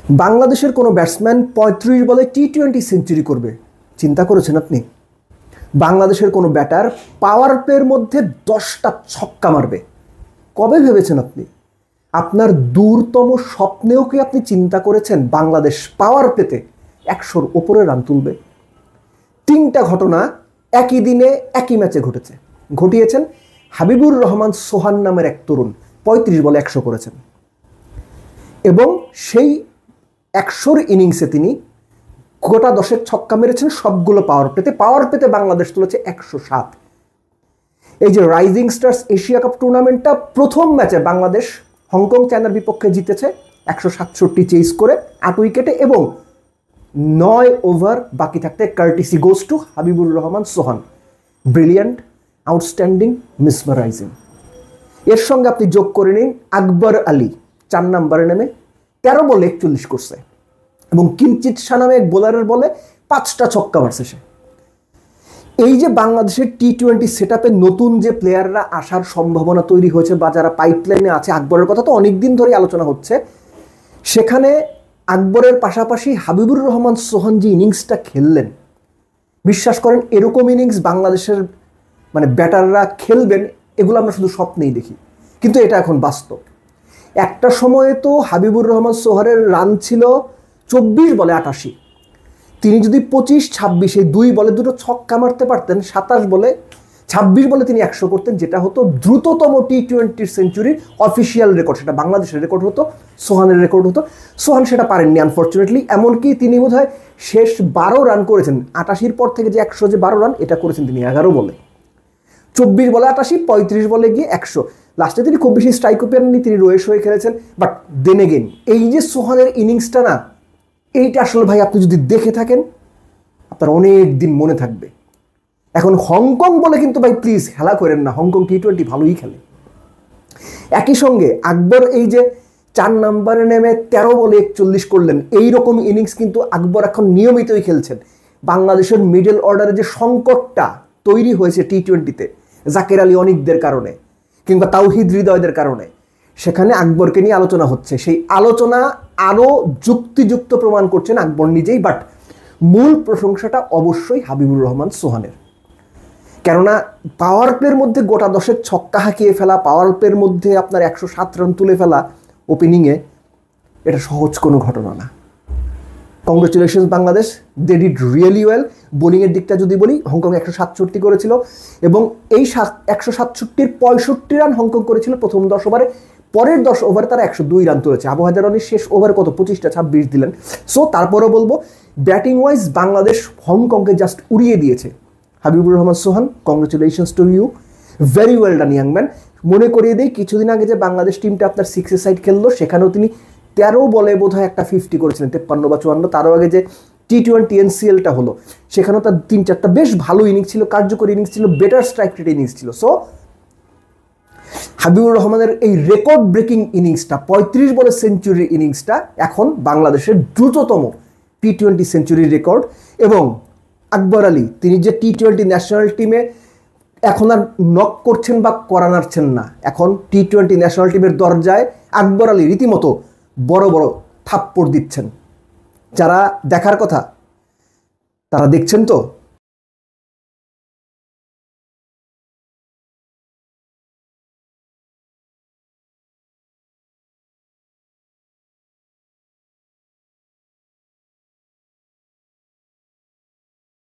বাংলাদেশের কোনো ব্যাটসম্যান ৩৫ বলে টি-20 সেঞ্চুরি করবে, চিন্তা করেছেন আপনি? বাংলাদেশের কোনো ব্যাটার পাওয়ার প্লের মধ্যে 10টা ছক্কা মারবে, কবে ভেবেছেন আপনি? আপনার দূরতম স্বপ্নেও কি আপনি চিন্তা করেছেন বাংলাদেশ পাওয়ার প্লেতে 100-র ওপরে রান তুলবে? 3টা ঘটনা একই দিনে একই ম্যাচে ঘটিয়েছেন হাবিবুর রহমান সোহান নামের এক তরুণ। 35 বলে 100 করেছেন এবং সেই 100-র ইনিংসে তিনি গোটা 10 ছক্কা মেরেছেন, সবগুলো পাওয়ার প্লেতে বাংলাদেশ তুলেছে 107। এই যে রাইজিং স্টার্স এশিয়া কাপ টুর্নামেন্টটা প্রথম ম্যাচে বাংলাদেশ হংকং চায়নার বিপক্ষে জিতেছে 167 চেস করে 8 উইকেটে এবং 9 ওভার বাকি থাকতে courtesy goes to Habibur Rahman Sohan. Brilliant, outstanding, mesmerising. এর সঙ্গে আপনি যোগ করে নিন আকবর আলী 4 নম্বরে নেমে 13 বলে 41 করছে এবং কিঞ্চিত শাহ নামে এক বোলারের বলে 5টা ছক্কা মারছে সে। এই যে বাংলাদেশের টি-20 সেটআপে নতুন যে প্লেয়াররা আসার সম্ভাবনা তৈরি হয়েছে বা যারা পাইপলাইনে আছে, আকবরের কথা তো অনেকদিন ধরে আলোচনা হচ্ছে, সেখানে আকবরের পাশাপাশি হাবিবুর রহমান সোহান যে ইনিংসটা খেললেন, বিশ্বাস করেন এরকম ইনিংস বাংলাদেশের ব্যাটাররা খেলবেন এগুলো আমরা শুধু স্বপ্নেই দেখি, কিন্তু এটা এখন বাস্তব। একটা সময়ে তো হাবিবুর রহমান সোহানের রান ছিল 24 বলে 88। তিনি যদি 25-26 এই 2 বলে দুটো ছক্কা মারতে পারতেন, 26 বলে তিনি 100 করতেন, যেটা হতো দ্রুততম টি-20 সেঞ্চুরির অফিসিয়াল রেকর্ড। সেটা বাংলাদেশের রেকর্ড হতো, সোহানের রেকর্ড হতো। সোহান সেটা পারেননি আনফর্চুনেটলি। এমনকি তিনি বোধহয় শেষ 12 রান করেছেন, 88-র পর থেকে যে 100 যে 12 রান, এটা করেছেন তিনি 11 বলে। 24 বলে 88, 35 বলে গিয়ে 100। লাস্টে তিনি খুব বেশি স্ট্রাইকও পেননি, তিনি রয়েস হয়ে খেলেছেন। বাট দেন এগেইন এই যে সোহানের ইনিংসটা না, এইটা আসলে ভাই আপনি যদি দেখে থাকেন আপনার অনেক দিন মনে থাকবে। এখন হংকং বলে কিন্তু ভাই প্লিজ খেলা করেন না, হংকং টি-20 ভালোই খেলে। একই সঙ্গে আকবর এই যে 4 নম্বরে নেমে 13 বলে 41 করলেন, এইরকম ইনিংস কিন্তু আকবর এখন নিয়মিতই খেলছেন। বাংলাদেশের মিডল অর্ডারে যে সংকটটা তৈরি হয়েছে টি-20তে জাকের আলী অনিকদের কারণে কিংবা তাওহিদ হৃদয়দের কারণে, সেখানে আকবরকে নিয়ে আলোচনা হচ্ছে। সেই আলোচনা আরও যুক্তিযুক্ত প্রমাণ করছেন আকবর নিজেই। বাট মূল প্রশংসাটা অবশ্যই হাবিবুর রহমান সোহানের, কেননা পাওয়ার প্লের মধ্যে গোটা 10 ছক্কা হাঁকিয়ে ফেলা, পাওয়ার প্লের মধ্যে আপনার 107 রান তুলে ফেলা ওপেনিংয়ে, এটা সহজ কোনো ঘটনা না। Congratulations Bangladesh, they did really well. বোলিংয়ের দিকটা যদি বলি, হংকং 167 করেছিল এবং এই 167-র 65 রান হংকং করেছিল প্রথম 10 ওভারে। পরের 10 ওভারে তারা 102 রান তুলেছে। আবু হায়দার রানির শেষ ওভারে কত 25 দিলেন। সো তারপরেও বলবো ব্যাটিং ওয়াইজ বাংলাদেশ হংকংকে জাস্ট উড়িয়ে দিয়েছে। Habibur Rahman Sohan, congratulations to you, very well done young man. মনে করিয়ে দিই, কিছুদিন আগে যে বাংলাদেশ টিমটা আপনার 6 সাইড খেললো, সেখানেও তিনি 13 বলে বোধহয় একটা 50 করেছিলেন, 53 বা 54। তারও আগে যে টি-20 এনসিএলটা হলো, সেখানেও তার 3-4টা বেশ ভালো ইনিংস ছিল, কার্যকরী ইনিংস ছিল, বেটার স্ট্রাইক রেট ইনিংস ছিল। সো হাবিবুর রহমানের এই রেকর্ড ব্রেকিং ইনিংসটা, 35 বলে সেঞ্চুরির ইনিংসটা এখন বাংলাদেশের দ্রুততম টি-20 সেঞ্চুরির রেকর্ড। এবং আকবর আলী, তিনি যে টি-20 ন্যাশনাল টিমে এখন আর নক করছেন বা করানাচ্ছেন না, এখন টি-20 ন্যাশনাল টিমের দরজায় আকবর আলী রীতিমতো বড় বড় থাপ্পড় দিচ্ছেন। যারা দেখার কথা তারা দেখছেন তো।